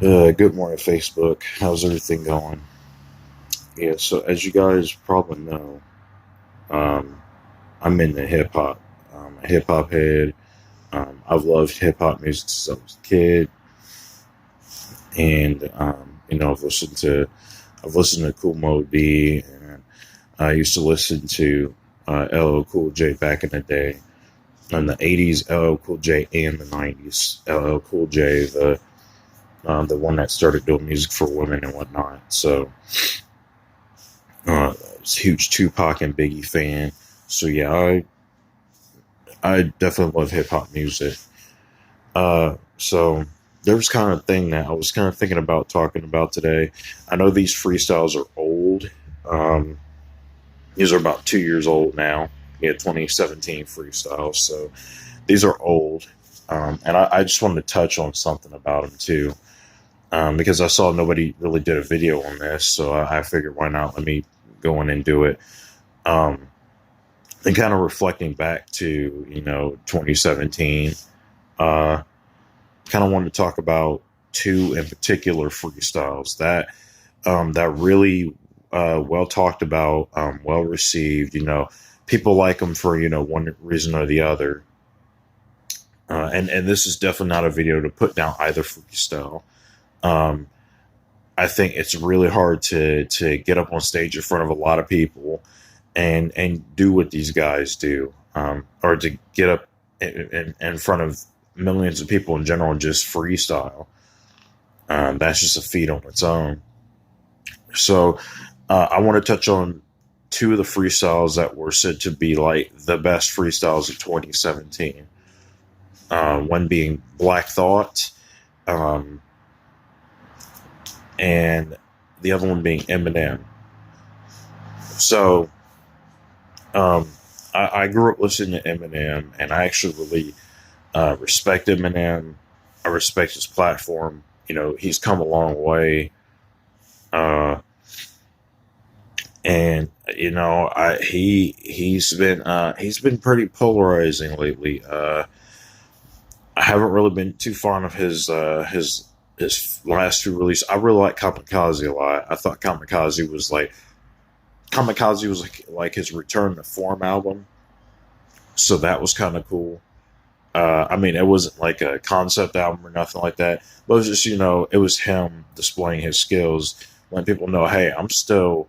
Good morning, Facebook. How's everything going? Yeah, so as you guys probably know, um, I'm into hip hop. I'm a hip hop head. I've loved hip hop music since I was a kid, and I've listened to Cool Mo D, and I used to listen to LL Cool J back in the day, in the '80s, LL Cool J, and the '90s, LL Cool J, the one that started doing music for women and whatnot. So I was a huge Tupac and Biggie fan. So yeah, I definitely love hip hop music. So there was kind of thing that I was kind of thinking about talking about today. I know these freestyles are old. Um, these are about 2 years old now. Yeah, 2017 freestyles. So these are old. And I just wanted to touch on something about them too. Because I saw nobody really did a video on this, so I figured why not? Let me go in and do it. Um, and kind of reflecting back to 2017, uh, kind of wanted to talk about two in particular freestyles that really well talked about, well received. People like them for one reason or the other. And this is definitely not a video to put down either freestyle. Um, I think it's really hard to get up on stage in front of a lot of people and do what these guys do, or to get up in front of millions of people in general and just freestyle. That's just a feat on its own. So I want to touch on two of the freestyles that were said to be like the best freestyles of 2017. One being Black Thought, um, and the other one being Eminem. So um, I grew up listening to Eminem, and I actually really respect Eminem. I respect his platform. He's come a long way, and he's been pretty polarizing lately. I haven't really been too fond of his last two releases. I really like Kamikaze a lot. I thought Kamikaze was like his return to form album, so that was kind of cool. I mean, it wasn't like a concept album or nothing like that, but it was just it was him displaying his skills, letting people know, hey, I'm still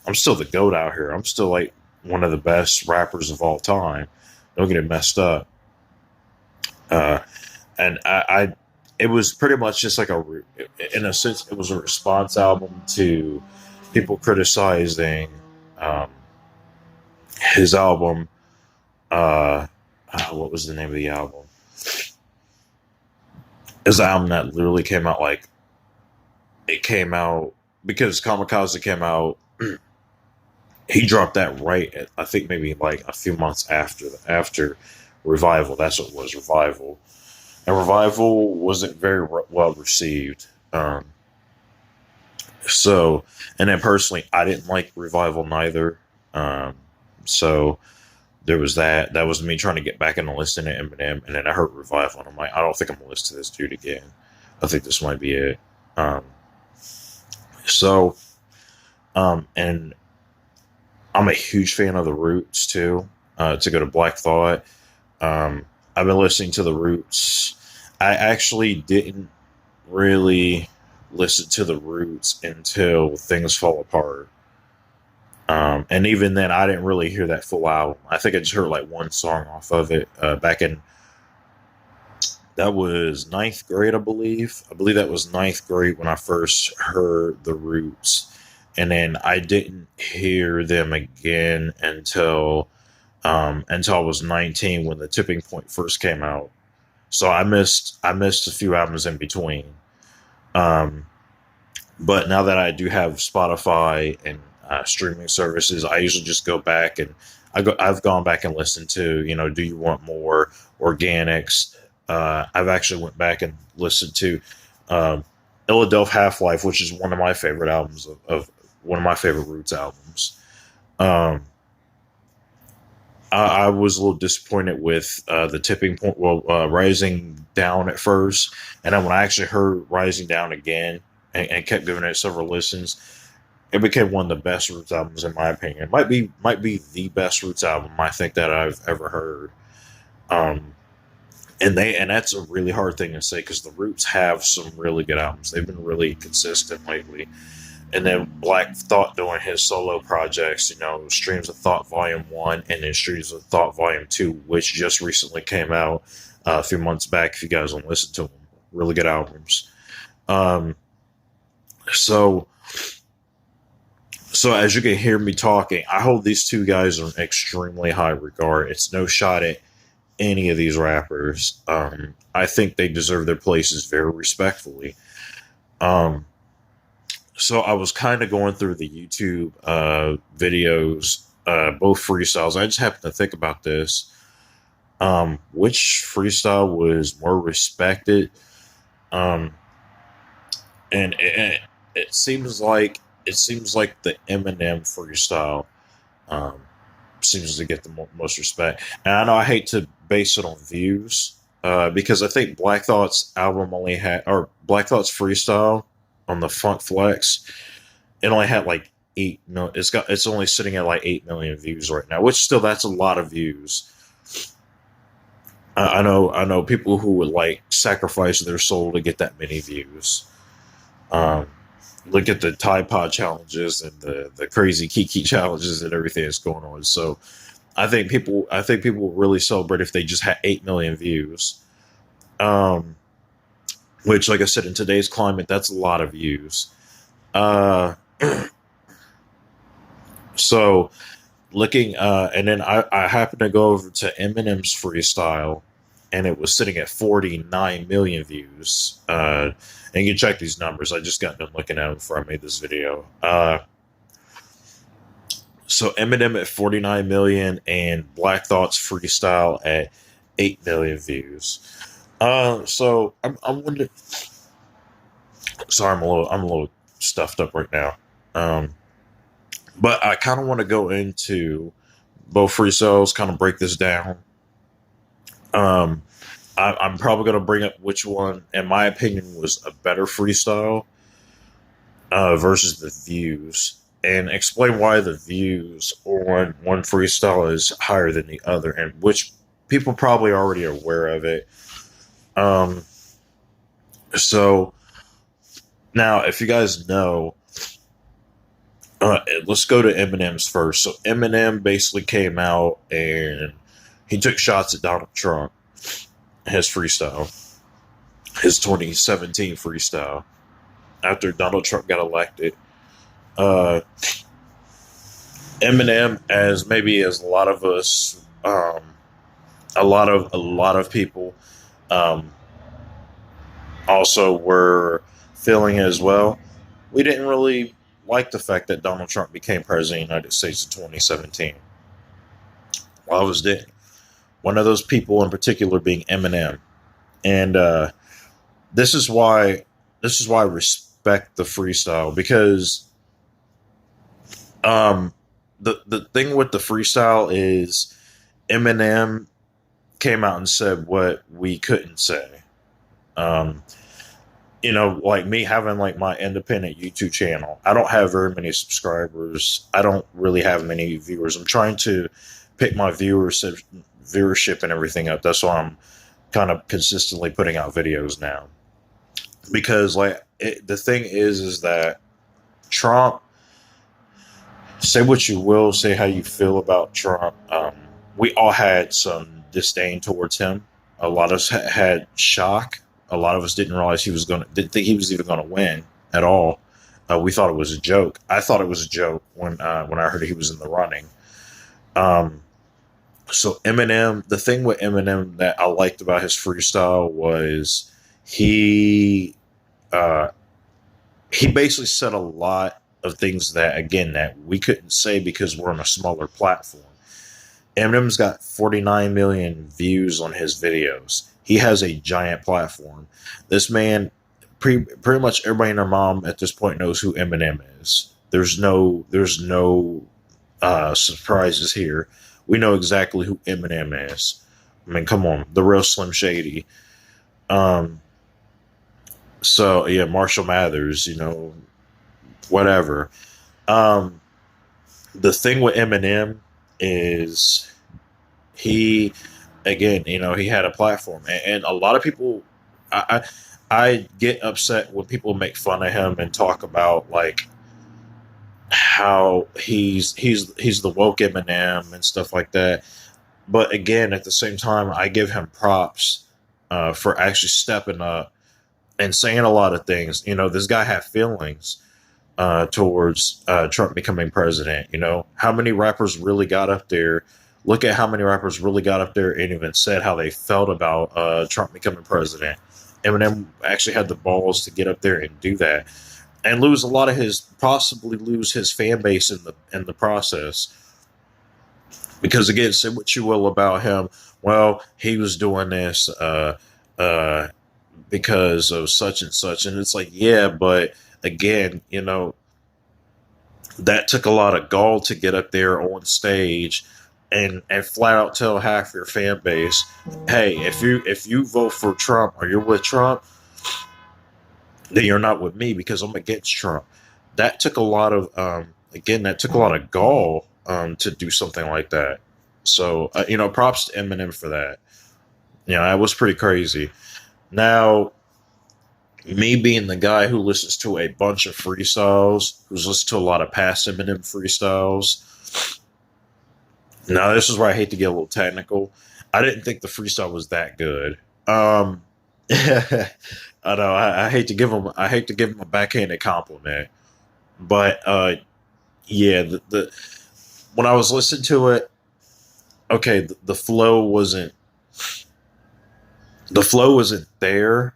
the goat out here. I'm still like one of the best rappers of all time. Don't get it messed up. Uh, and it was pretty much just like in a sense, it was a response album to people criticizing um, his album. What was the name of the album? It was an album that literally came out like it came out because Kamikaze came out. He dropped that right at, I think maybe like a few months after Revival. That's what it was, Revival. And Revival wasn't very well received. So, and then personally, I didn't like Revival neither. Um, so there was that. That was me trying to get back into listening to Eminem, and then I heard Revival, and I'm like, I don't think I'm gonna listen to this dude again. I think this might be it. Um, so, and I'm a huge fan of the Roots too. To go to Black Thought, I've been listening to the Roots. I actually didn't really listen to the Roots until Things Fall Apart. And even then, I didn't really hear that full album. I think I just heard like one song off of it back in that was ninth grade, I believe. I believe that was ninth grade when I first heard the Roots, and then I didn't hear them again until I was 19 when the Tipping Point first came out. So I missed a few albums in between. Um, but now that I do have Spotify and streaming services, I usually just go back and I've gone back and listened to Do You Want More, Organics. I've actually went back and listened to Philadelphia Half Life, which is one of my favorite albums of one of my favorite Roots albums. Um, I was a little disappointed with the tipping point. Well, Rising Down at first, and then when I actually heard Rising Down again and kept giving it several listens, it became one of the best Roots albums in my opinion. Might be the best Roots album I think that I've ever heard. Um, and that's a really hard thing to say because the Roots have some really good albums. They've been really consistent lately. And then Black Thought doing his solo projects, Streams of Thought Volume 1 and then Streams of Thought Volume 2, which just recently came out a few months back, if you guys want to listen to them. Really good albums. Um, so, so as you can hear me talking, I hold these two guys in extremely high regard. It's no shot at any of these rappers. I think they deserve their places very respectfully. Um, So I was kind of going through the YouTube videos, both freestyles. I just happened to think about this. Which freestyle was more respected? Um, and it seems like the Eminem freestyle um, seems to get the most respect. And I know I hate to base it on views because I think Black Thought's album only had, or Black Thought's freestyle on the Funk Flex, it only had like 8 million. It's only sitting at like 8 million views right now, which still that's a lot of views. I know people who would like sacrifice their soul to get that many views. Um, Look at the Tide Pod challenges and the crazy Kiki challenges and everything that's going on. So I think people really celebrate if they just had 8 million views. Um, which, like I said, in today's climate, that's a lot of views. Uh, so looking, and then I happened to go over to Eminem's freestyle, and it was sitting at 49 million views. And you can check these numbers. I just got done looking at them before I made this video. So Eminem at 49 million and Black Thought's freestyle at 8 million views. So I'm wondering. Sorry, I'm a little stuffed up right now. Um, but I kind of want to go into both freestyles, kind of break this down. Um, I'm probably going to bring up which one, in my opinion, was a better freestyle versus the views, and explain why the views on one freestyle is higher than the other, and which people probably already are aware of it. Um, so now, if you guys know, let's go to Eminem's first. So Eminem basically came out and he took shots at Donald Trump, his freestyle, his 2017 freestyle, after Donald Trump got elected. Uh, Eminem, as a lot of us, a lot of people, um, also were feeling as well. We didn't really like the fact that Donald Trump became president of the United States in 2017. Well, I was did. One of those people in particular being Eminem, and this is why I respect the freestyle because the thing with the freestyle is Eminem came out and said what we couldn't say. Um, like me having like my independent YouTube channel, I don't have very many subscribers. I don't really have many viewers. I'm trying to pick my viewership and everything up. That's why I'm kind of consistently putting out videos now. Because the thing is that Trump, say what you will, say how you feel about Trump. We all had some disdain towards him. A lot of us had shock. A lot of us didn't realize didn't think he was even going to win at all. We thought it was a joke. I thought it was a joke when I heard he was in the running. So Eminem, the thing with Eminem that I liked about his freestyle was he basically said a lot of things that we couldn't say because we're on a smaller platform. Eminem's got 49 million views on his videos. He has a giant platform. This man, pretty much everybody and their mom at this point knows who Eminem is. There's no surprises here. we know exactly who Eminem is. I mean, come on, the real Slim Shady. Um, so yeah, Marshall Mathers, whatever. Um, the thing with Eminem is he, again, he had a platform, and a lot of people, I get upset when people make fun of him and talk about like how he's the woke Eminem and stuff like that. But again, at the same time, I give him props for actually stepping up and saying a lot of things. This guy had feelings towards Trump becoming president. How many rappers really got up there? Look at how many rappers really got up there and even said how they felt about Trump becoming president. Eminem actually had the balls to get up there and do that, and possibly lose his fan base in the process. Because again, say what you will about him. Well, he was doing this because of such and such, and it's like, yeah, but again, that took a lot of gall to get up there on stage and flat out tell half your fan base, hey, if you vote for Trump or you're with Trump, then you're not with me because I'm against Trump. That took a lot of that took a lot of gall to do something like that. So props to Eminem for that. That was pretty crazy. Now, me being the guy who listens to a bunch of freestyles, who's listened to a lot of past Eminem freestyles. Now, this is where I hate to get a little technical. I didn't think the freestyle was that good. I know I hate to give him a backhanded compliment, but yeah, the when I was listening to it, okay, the flow wasn't there.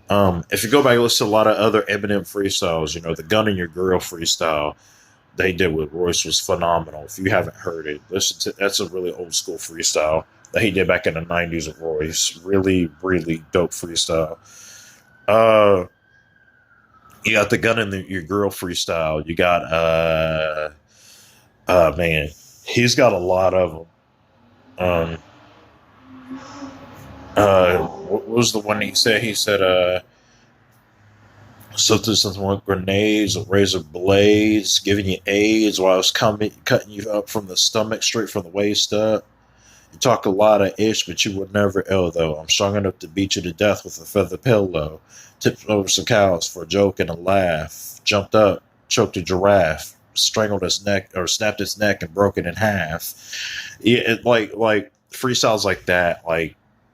If you go back and listen to a lot of other Eminem freestyles, the Gun in Your Grill freestyle they did with Royce was phenomenal. If you haven't heard it, listen to that's a really old school freestyle that he did back in the 90s with Royce. Really, really dope freestyle. Uh you got the Gun in Your Grill freestyle. You got man, he's got a lot of them. Um what was the one he said? He said, something with grenades or razor blades, giving you AIDS while I was cutting you up from the stomach, straight from the waist up. You talk a lot of ish, but you would never ill, though. I'm strong enough to beat you to death with a feather pillow. Tipped over some cows for a joke and a laugh. Jumped up, choked a giraffe, strangled its neck, or snapped its neck and broke it in half. Yeah, like freestyles like that,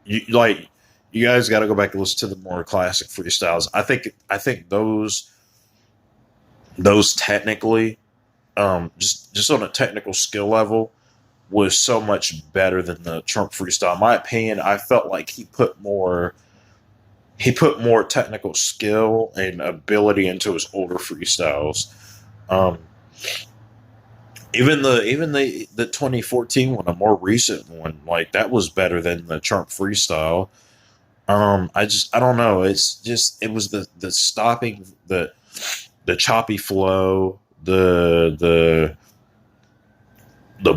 you guys got to go back and listen to the more classic freestyles. I think those technically, just on a technical skill level, was so much better than the Trump freestyle. In my opinion, I felt like he put more technical skill and ability into his older freestyles. Um, even the 2014 one, a more recent one, like that was better than the Trump freestyle. I don't know. It was the stopping, the choppy flow, the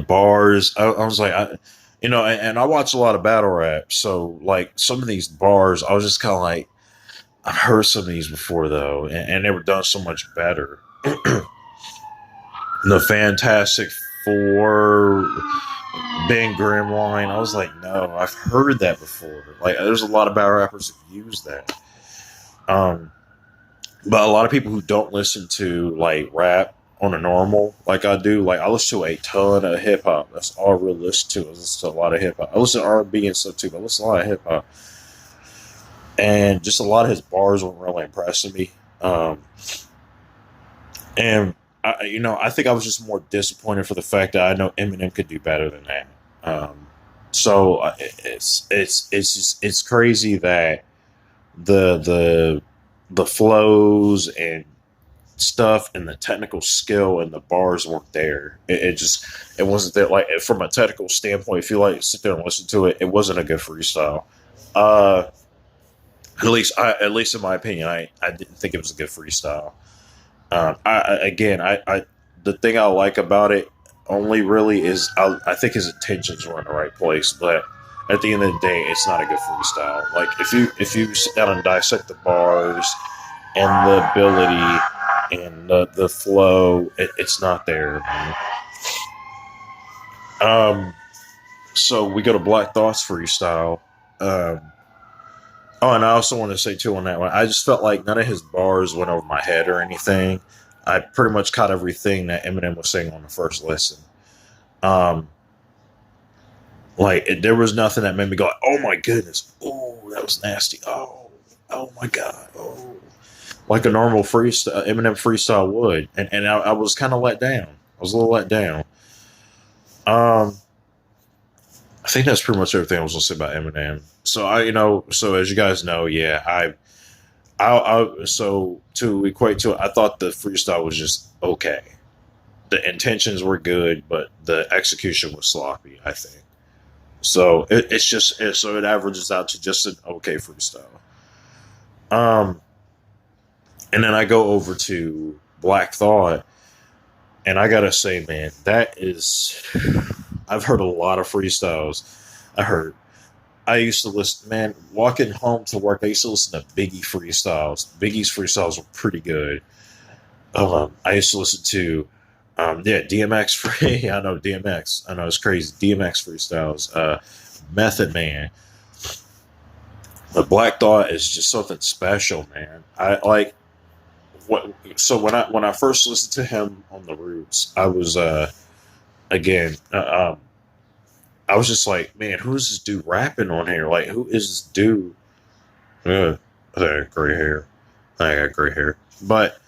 bars. I was like, and I watch a lot of battle rap, so like some of these bars, I was just kind of like, I've heard some of these before though, and they were done so much better. The Fantastic Four, Ben Grimm line, I was like, no, I've heard that before. Like, there's a lot of battle rappers who use that. But a lot of people who don't listen to like rap on a normal, like I do, like I listen to a ton of hip hop. That's all I really listen to. Is listen to a lot of hip hop. I listen to R&B and stuff too, but I listen to a lot of hip hop. And just a lot of his bars weren't really impressing me. And I think I was just more disappointed for the fact that I know Eminem could do better than that. So it's crazy that the flows and stuff and the technical skill and the bars weren't there. It wasn't there. Like from a technical standpoint, if you like sit there and listen to it, it wasn't a good freestyle. Uh, at least in my opinion, I didn't think it was a good freestyle. I the thing I like about it, only really is I think his intentions were in the right place, but at the end of the day, it's not a good freestyle. Like if you sit down and dissect the bars and the ability and the flow, it's not there, man. So we go to Black Thought's freestyle. Um, oh, and I also want to say too on that one, I just felt like none of his bars went over my head or anything. I pretty much caught everything that Eminem was saying on the first listen. Um, there was nothing that made me go, "Oh my goodness, oh that was nasty, oh my god, oh," like a normal freestyle Eminem freestyle would, and I was kind of let down. I was a little let down. Um, I think that's pretty much everything I was gonna say about Eminem. So so as you guys know, yeah, so to equate to it, I thought the freestyle was just okay. The intentions were good, but the execution was sloppy, I think. So so it averages out to just an okay freestyle. Um, and then I go over to Black Thought, and I gotta say, man, that is. I've heard a lot of freestyles. I used to listen, man, walking home to work, I used to listen to Biggie freestyles. Biggie's freestyles were pretty good. I used to listen to, DMX free. I know DMX. I know it's crazy. DMX freestyles. Method Man. But Black Thought is just something special, man. I like what. So when I first listened to him on the Roots, I was again. I was just like, man, who is this dude rapping on here? Like, who is this dude? I got gray hair. I got gray hair. But,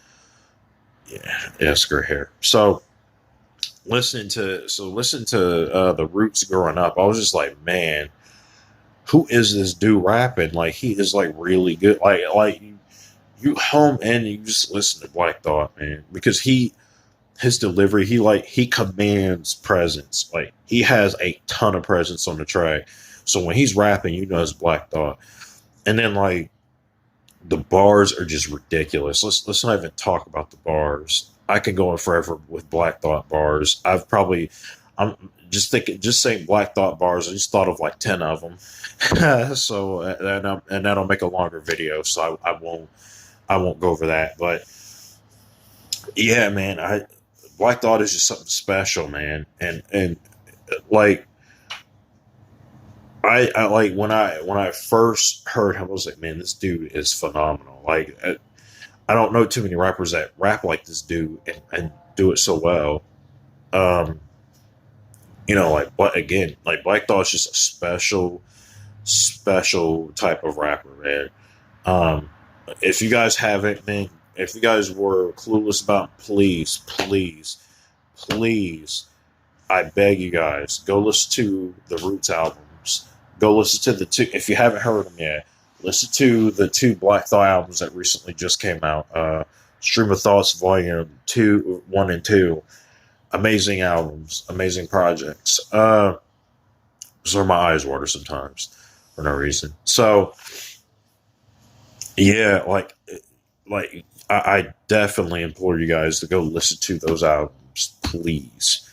yeah, it's gray hair. So, listen to the Roots growing up, I was just like, man, who is this dude rapping? Like, he is, like, really good. Like you home and you just listen to Black Thought, man. Because his delivery, he commands presence. Like he has a ton of presence on the track. So when he's rapping, it's Black Thought. And then like the bars are just ridiculous. Let's not even talk about the bars. I can go on forever with Black Thought bars. I'm just saying Black Thought bars. I just thought of like 10 of them. So and that'll make a longer video. So I won't go over that. But yeah, man, Black Thought is just something special, man, and like I like when I first heard him, I was like, man, this dude is phenomenal. Like I don't know too many rappers that rap like this dude and do it so well. But again, like Black Thought's just a special type of rapper, man. If you guys haven't, man, if you guys were clueless about, please, I beg you guys, go listen to the Roots albums. Go listen to the two, if you haven't heard them yet, listen to the two Black Thought albums that recently just came out. Stream of Thoughts Volume 1 and 2. Amazing albums, amazing projects. So my eyes water sometimes for no reason. So, yeah, I definitely implore you guys to go listen to those albums, please.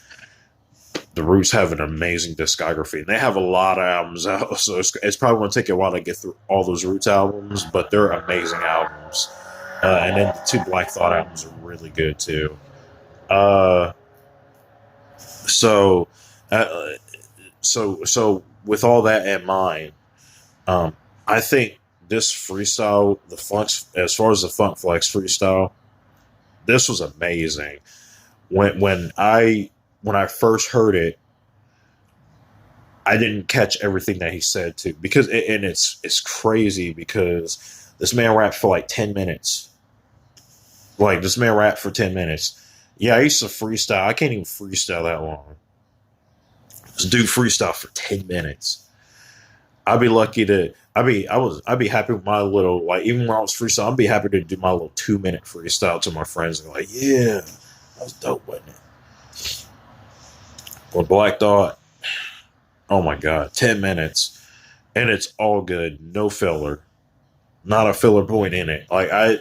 The Roots have an amazing discography, and they have a lot of albums out, so it's probably going to take a while to get through all those Roots albums, but they're amazing albums. And then the two Black Thought albums are really good, too. So with all that in mind, I think this freestyle, as far as the Funk Flex freestyle, this was amazing. When I first heard it, I didn't catch everything that he said too, because it's crazy because this man rapped for like 10 minutes. Like this man rapped for 10 minutes. Yeah, I used to freestyle. I can't even freestyle that long. This dude freestyle for 10 minutes. I'd be lucky to. I'd be happy with my little, like, even when I was freestyle, I'd be happy to do my little 2-minute freestyle to my friends and be like, yeah, that was dope, wasn't it? Well, Black Thought, oh my god, 10 minutes, and it's all good, no filler, not a filler point in it. Like I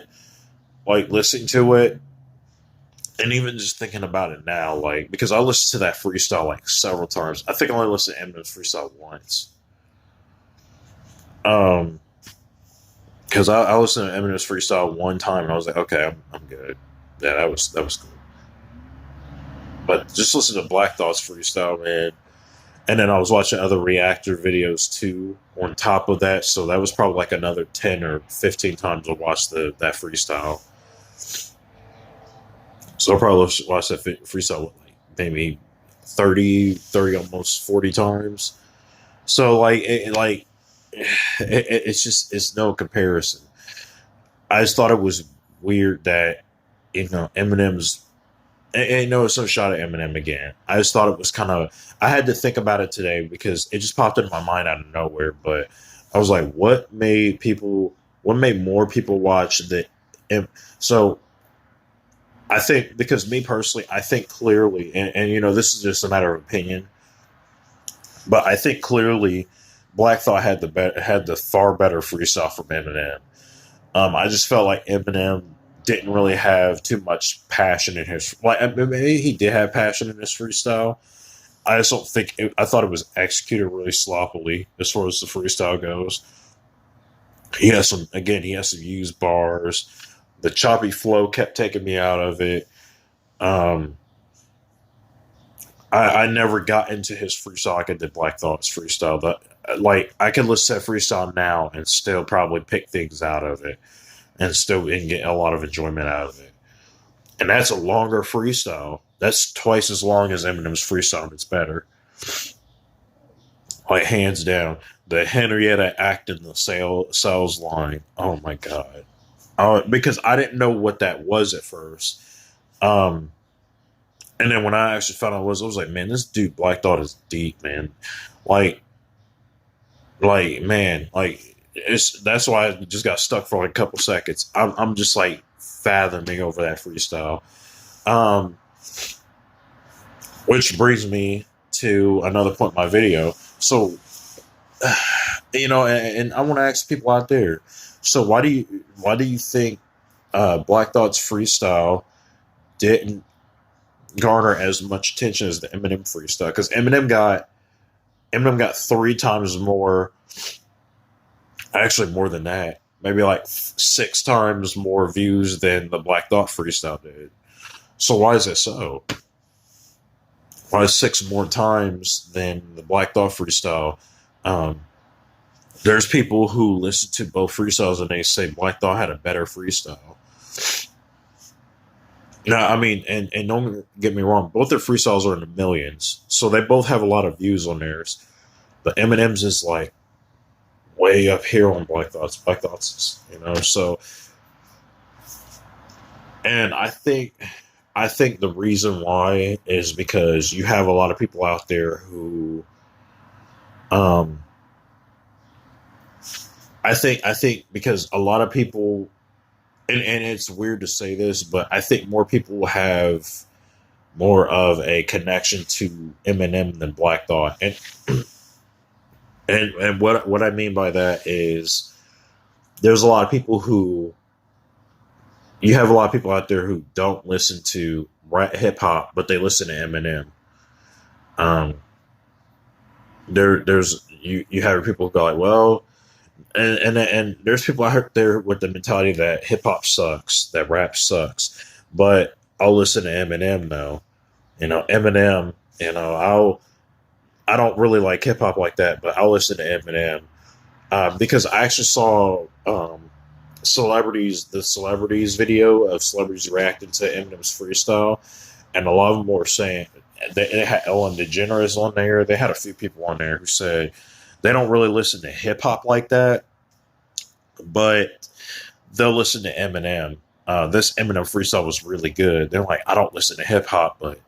like listening to it. And even just thinking about it now, like because I listened to that freestyle like several times. I think I only listened to Eminem's freestyle once. Um, because I listened to Eminem's freestyle one time and I was like, okay, I'm good. Yeah, that was cool. But just listen to Black Thought's freestyle, man. And then I was watching other reactor videos too on top of that. So that was probably like another 10 or 15 times I watched that freestyle. So I probably watched that freestyle like maybe 30, almost 40 times. So it's just it's no comparison. I just thought it was weird that Eminem's it's no shot at Eminem again. I just thought it was kind of. I had to think about it today because it just popped into my mind out of nowhere. But I was like, what made people? What made more people watch the? So I think because me personally, I think clearly, and this is just a matter of opinion, but I think clearly, Black Thought had the far better freestyle from Eminem. I just felt like Eminem didn't really have too much passion in his like. Maybe he did have passion in his freestyle. I just don't think I thought it was executed really sloppily as far as the freestyle goes. He has some used bars. The choppy flow kept taking me out of it. Um, I never got into his freestyle like I did Black Thought's freestyle. But like I could listen to freestyle now and still probably pick things out of it and get a lot of enjoyment out of it. And that's a longer freestyle. That's twice as long as Eminem's freestyle. And it's better, like hands down. The Henrietta Acton the sales line. Oh my god! Because I didn't know what that was at first. Um, and then when I actually found out what it was, I was like, man, this dude Black Thought is deep, man. Like, man, like it's that's why I just got stuck for like a couple seconds. I'm just like fathoming over that freestyle. Um, which brings me to another point in my video. So, and I want to ask people out there. So why do you think Black Thought's freestyle didn't garner as much attention as the Eminem freestyle? Because Eminem got 3 times more, actually more than that, maybe like 6 times more views than the Black Thought freestyle did. So why is it so? Why is 6 more times than the Black Thought freestyle? Um, there's people who listen to both freestyles and they say Black Thought had a better freestyle. Now, I mean, and don't get me wrong, both their freestyles are in the millions, so they both have a lot of views on theirs. But Eminem's is like way up here on Black Thoughts. Black Thoughts, So, and I think the reason why is because you have a lot of people out there who, um, I think because a lot of people, and it's weird to say this, but I think more people have more of a connection to Eminem than Black Thought, and what I mean by that is there's a lot of people who you have a lot of people out there who don't listen to rap hip hop, but they listen to Eminem. Um, there's you have people who go like, well, and there's people out there with the mentality that hip hop sucks, that rap sucks, but I'll listen to Eminem though. Eminem. I don't really like hip hop like that, but I'll listen to Eminem because I actually saw the celebrities video of celebrities reacting to Eminem's freestyle, and a lot of them were saying they had Ellen DeGeneres on there. They had a few people on there who said they don't really listen to hip hop like that, but they'll listen to Eminem. This Eminem freestyle was really good. They're like, I don't listen to hip hop, but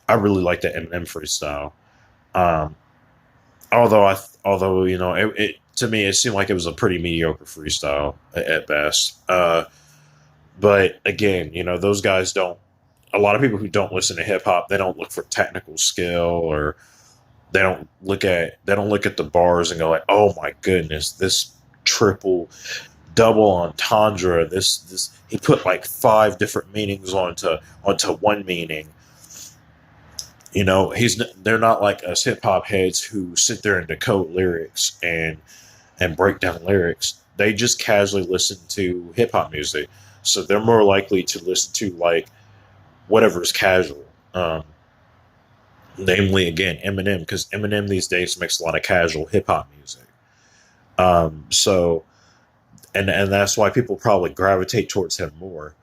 I really like the Eminem freestyle. Um, although it to me it seemed like it was a pretty mediocre freestyle at best. But again, those guys don't. A lot of people who don't listen to hip hop, they don't look for technical skill, or they don't look at the bars and go like, oh my goodness, this triple double entendre. This he put like 5 different meanings onto one meaning. You know, they're not like us hip hop heads who sit there and decode lyrics and break down lyrics. They just casually listen to hip hop music, so they're more likely to listen to like whatever's casual. Namely, again, Eminem, because Eminem these days makes a lot of casual hip hop music. So, and that's why people probably gravitate towards him more.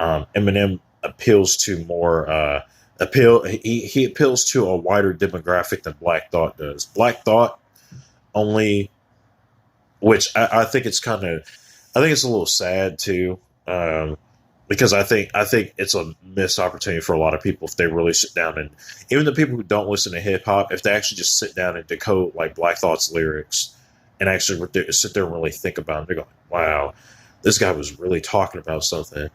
Eminem appeals to more he appeals to a wider demographic than Black Thought does. Black Thought only, which I think it's kind of, I think it's a little sad too. Because I think it's a missed opportunity for a lot of people if they really sit down and, even the people who don't listen to hip hop, if they actually just sit down and decode like Black Thought's lyrics and actually sit there and really think about it, they're going, "Wow, this guy was really talking about something."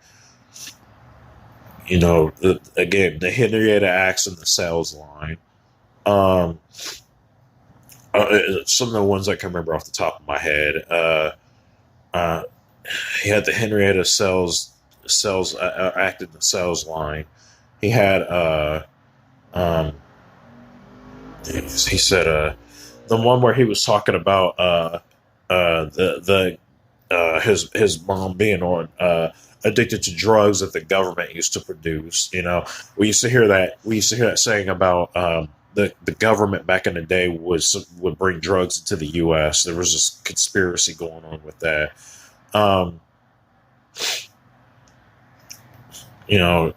You know, again, the Henrietta Acts and the sales line. Um, some of the ones I can remember off the top of my head. Uh, he had the Henrietta sells acted the sales line. He had um he said the one where he was talking about the his mom being on addicted to drugs that the government used to produce. You know, we used to hear that saying about the government back in the day would bring drugs into the US. There was this conspiracy going on with that. um you know,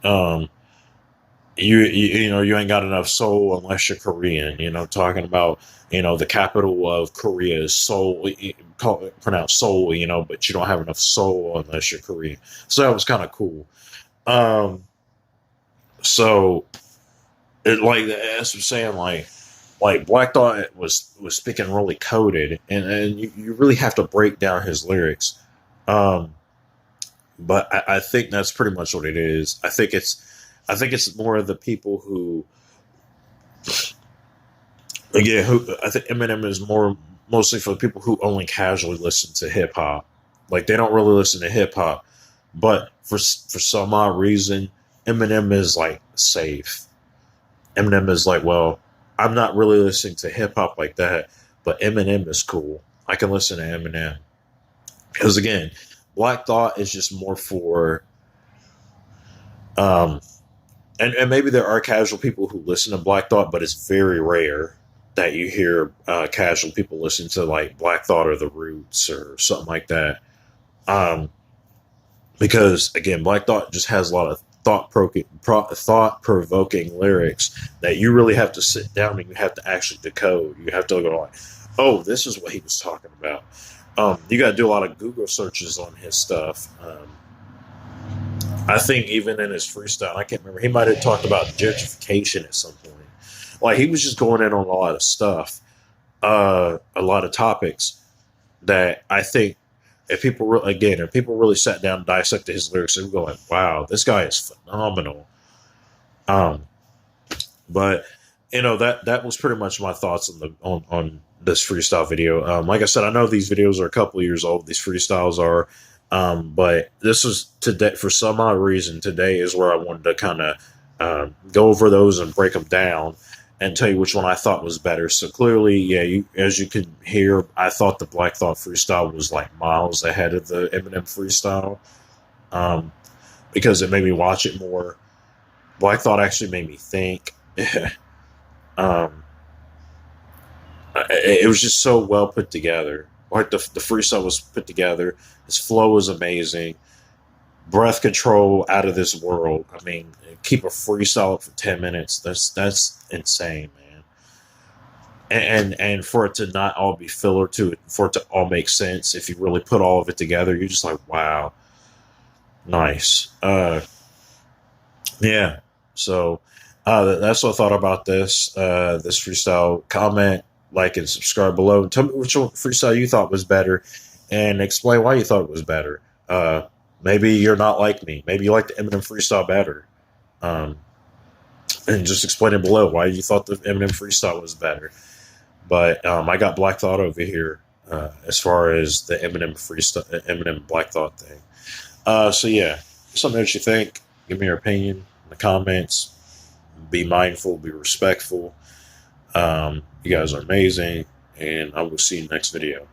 you know, you ain't got enough soul unless you're Korean. You know, talking about, you know, the capital of Korea is Seoul, pronounced Seoul. You know, but you don't have enough soul unless you're Korean. So that was kind of cool. Um, so it like as I'm saying, like Black Thought was speaking really coded, and you really have to break down his lyrics. Um, but I think that's pretty much what it is. I think it's more of the people who, again, who I think Eminem is more mostly for the people who only casually listen to hip hop. Like they don't really listen to hip hop, but for some odd reason, Eminem is like safe. Eminem is like, well, I'm not really listening to hip hop like that, but Eminem is cool. I can listen to Eminem because again, Black Thought is just more for um and maybe there are casual people who listen to Black Thought, but it's very rare that you hear casual people listen to like Black Thought or The Roots or something like that. Um, because again, Black Thought just has a lot of thought provoking lyrics that you really have to sit down and you have to actually decode. You have to go like, oh, this is what he was talking about. You got to do a lot of Google searches on his stuff. I think even in his freestyle, I can't remember, he might have talked about gentrification at some point. Like he was just going in on a lot of stuff, a lot of topics that I think if people really sat down and dissected his lyrics, they would go like, "Wow, this guy is phenomenal." Um, but you know that was pretty much my thoughts on this freestyle video. Like I said, I know these videos are a couple of years old. These freestyles are. But this was today for some odd reason. Today is where I wanted to kind of go over those and break them down and tell you which one I thought was better. So clearly, yeah, as you can hear, I thought the Black Thought freestyle was like miles ahead of the Eminem freestyle because it made me watch it more. Black Thought actually made me think. um, it was just so well put together. Like the freestyle was put together. His flow was amazing. Breath control out of this world. I mean, keep a freestyle up for 10 minutes. That's insane, man. And for it to not all be filler for it to all make sense, if you really put all of it together, you're just like, wow, nice. Yeah. So that's what I thought about this freestyle. Comment, like, and subscribe below. And tell me which freestyle you thought was better, and explain why you thought it was better. Maybe you're not like me. Maybe you like the Eminem freestyle better. And just explain it below why you thought the Eminem freestyle was better. But I got Black Thought over here. as far as the Eminem freestyle, Eminem Black Thought thing. So yeah, something that you think. Give me your opinion in the comments. Be mindful, be respectful. You guys are amazing, and I will see you next video.